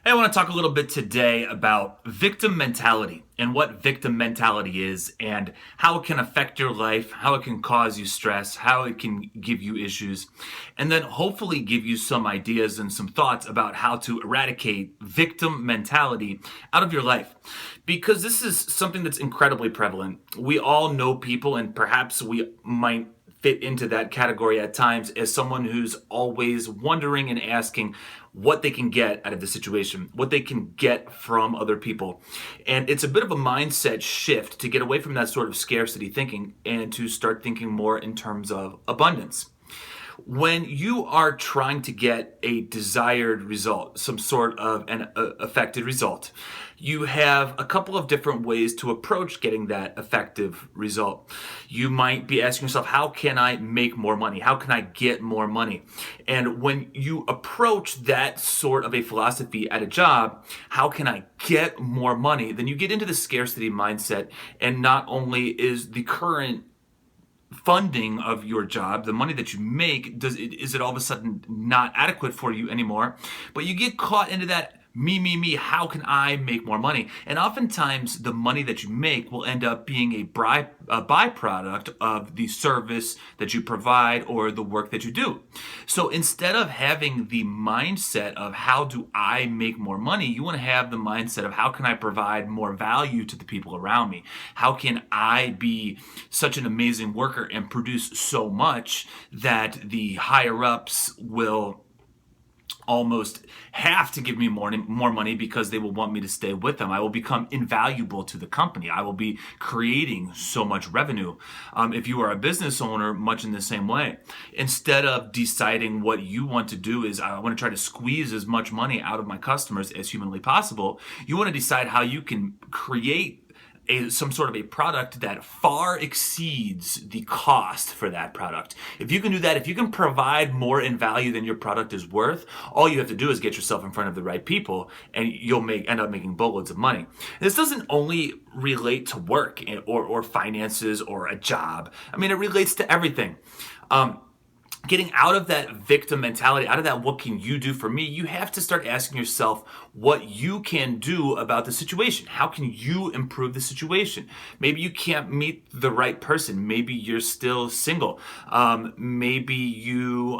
Hey, I want to talk a little bit today about victim mentality and what victim mentality is and how it can affect your life, how it can cause you stress, how it can give you issues, and then hopefully give you some ideas and some thoughts about how to eradicate victim mentality out of your life. Because this is something that's incredibly prevalent. We all know people, and perhaps we might fit into that category at times as someone who's always wondering and asking what they can get out of the situation, what they can get from other people. And it's a bit of a mindset shift to get away from that sort of scarcity thinking and to start thinking more in terms of abundance. When you are trying to get a desired result, some sort of an affected result, you have a couple of different ways to approach getting that effective result. You might be asking yourself, how can I make more money? How can I get more money? And when you approach that sort of a philosophy at a job, how can I get more money? Then you get into the scarcity mindset, and not only is the current funding of your job, the money that you make, is it all of a sudden not adequate for you anymore? But you get caught into that me, how can I make more money? And oftentimes the money that you make will end up being a byproduct of the service that you provide or the work that you do. So instead of having the mindset of how do I make more money, you want to have the mindset of how can I provide more value to the people around me? How can I be such an amazing worker and produce so much that the higher ups will almost have to give me more money because they will want me to stay with them. I will become invaluable to the company. I will be creating so much revenue. If you are a business owner, much in the same way. Instead of deciding what you want to do is I want to try to squeeze as much money out of my customers as humanly possible, you want to decide how you can create some sort of a product that far exceeds the cost for that product. If you can do that, if you can provide more in value than your product is worth, all you have to do is get yourself in front of the right people and you'll end up making boatloads of money. This doesn't only relate to work or finances or a job. I mean, it relates to everything. Getting out of that victim mentality, out of that what can you do for me, you have to start asking yourself what you can do about the situation. How can you improve the situation? Maybe you can't meet the right person. Maybe you're still single. Maybe you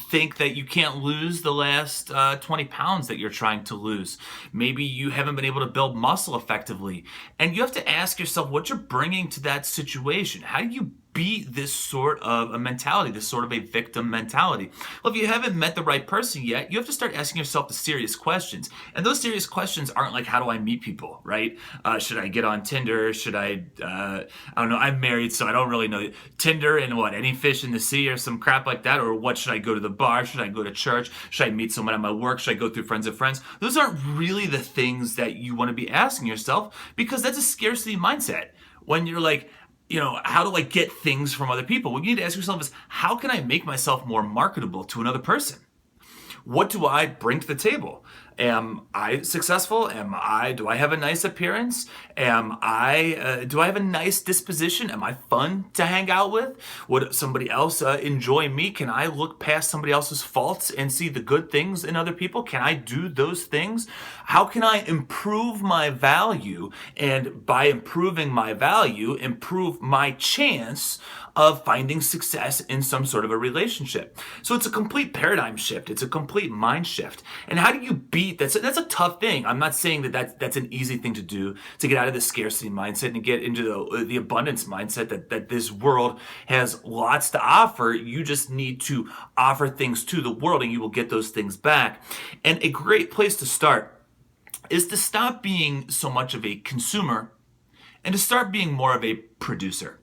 think that you can't lose the last 20 pounds that you're trying to lose. Maybe you haven't been able to build muscle effectively. And you have to ask yourself what you're bringing to that situation. How do you beat this sort of a mentality, this sort of a victim mentality? Well, if you haven't met the right person yet, you have to start asking yourself the serious questions. And those serious questions aren't like, how do I meet people, right? Should I get on Tinder? Should I don't know, I'm married, so I don't really know. Tinder and what, any fish in the sea or some crap like that? Or what, should I go to the bar? Should I go to church? Should I meet someone at my work? Should I go through friends of friends? Those aren't really the things that you want to be asking yourself, because that's a scarcity mindset. When you're like, how do I get things from other people? What you need to ask yourself is, how can I make myself more marketable to another person? What do I bring to the table? Am I successful? Do I have a nice appearance? Do I have a nice disposition? Am I fun to hang out with? Would somebody else enjoy me? Can I look past somebody else's faults and see the good things in other people? Can I do those things? How can I improve my value? And by improving my value, improve my chance of finding success in some sort of a relationship. So it's a complete paradigm shift. It's a complete mind shift. And how do you beat that? That's a tough thing. I'm not saying that's an easy thing to do, to get out of the scarcity mindset and get into the abundance mindset that this world has lots to offer. You just need to offer things to the world and you will get those things back. And a great place to start is to stop being so much of a consumer and to start being more of a producer.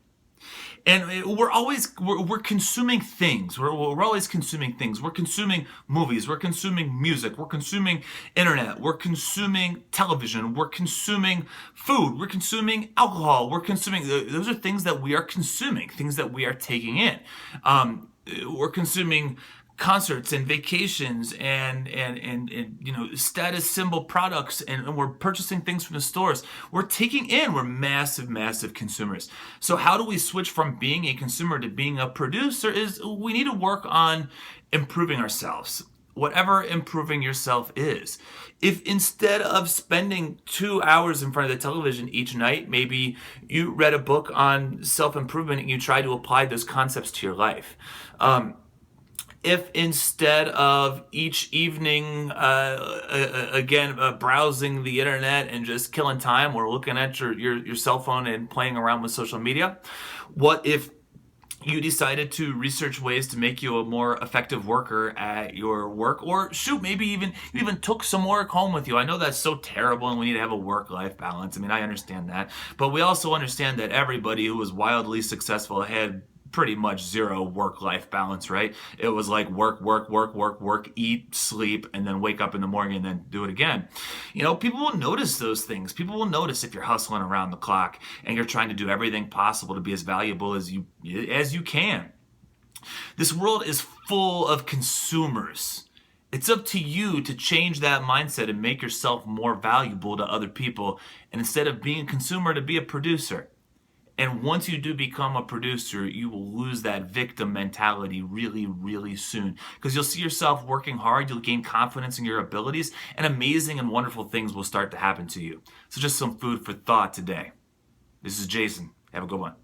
And we're consuming things. We're always consuming things. We're consuming movies. We're consuming music. We're consuming internet. We're consuming television. We're consuming food. We're consuming alcohol. Those are things that we are consuming, things that we are taking in. We're consuming concerts and vacations and status symbol products, and we're purchasing things from the stores. We're massive consumers. So how do we switch from being a consumer to being a producer? Is we need to work on improving ourselves. whatever improving yourself is. If instead of spending 2 hours in front of the television each night, maybe you read a book on self improvement and you try to apply those concepts to your life. If instead of each evening, browsing the internet and just killing time or looking at your cell phone and playing around with social media, what if you decided to research ways to make you a more effective worker at your work? Or shoot, maybe you even took some work home with you. I know that's so terrible and we need to have a work-life balance. I mean, I understand that. But we also understand that everybody who was wildly successful had pretty much zero work-life balance, right? It was like work, work, work, work, work, eat, sleep, and then wake up in the morning and then do it again. People will notice those things. People will notice if you're hustling around the clock and you're trying to do everything possible to be as valuable as you can. This world is full of consumers. It's up to you to change that mindset and make yourself more valuable to other people. And instead of being a consumer, to be a producer. And once you do become a producer, you will lose that victim mentality really, really soon. Because you'll see yourself working hard, you'll gain confidence in your abilities, and amazing and wonderful things will start to happen to you. So just some food for thought today. This is Jason. Have a good one.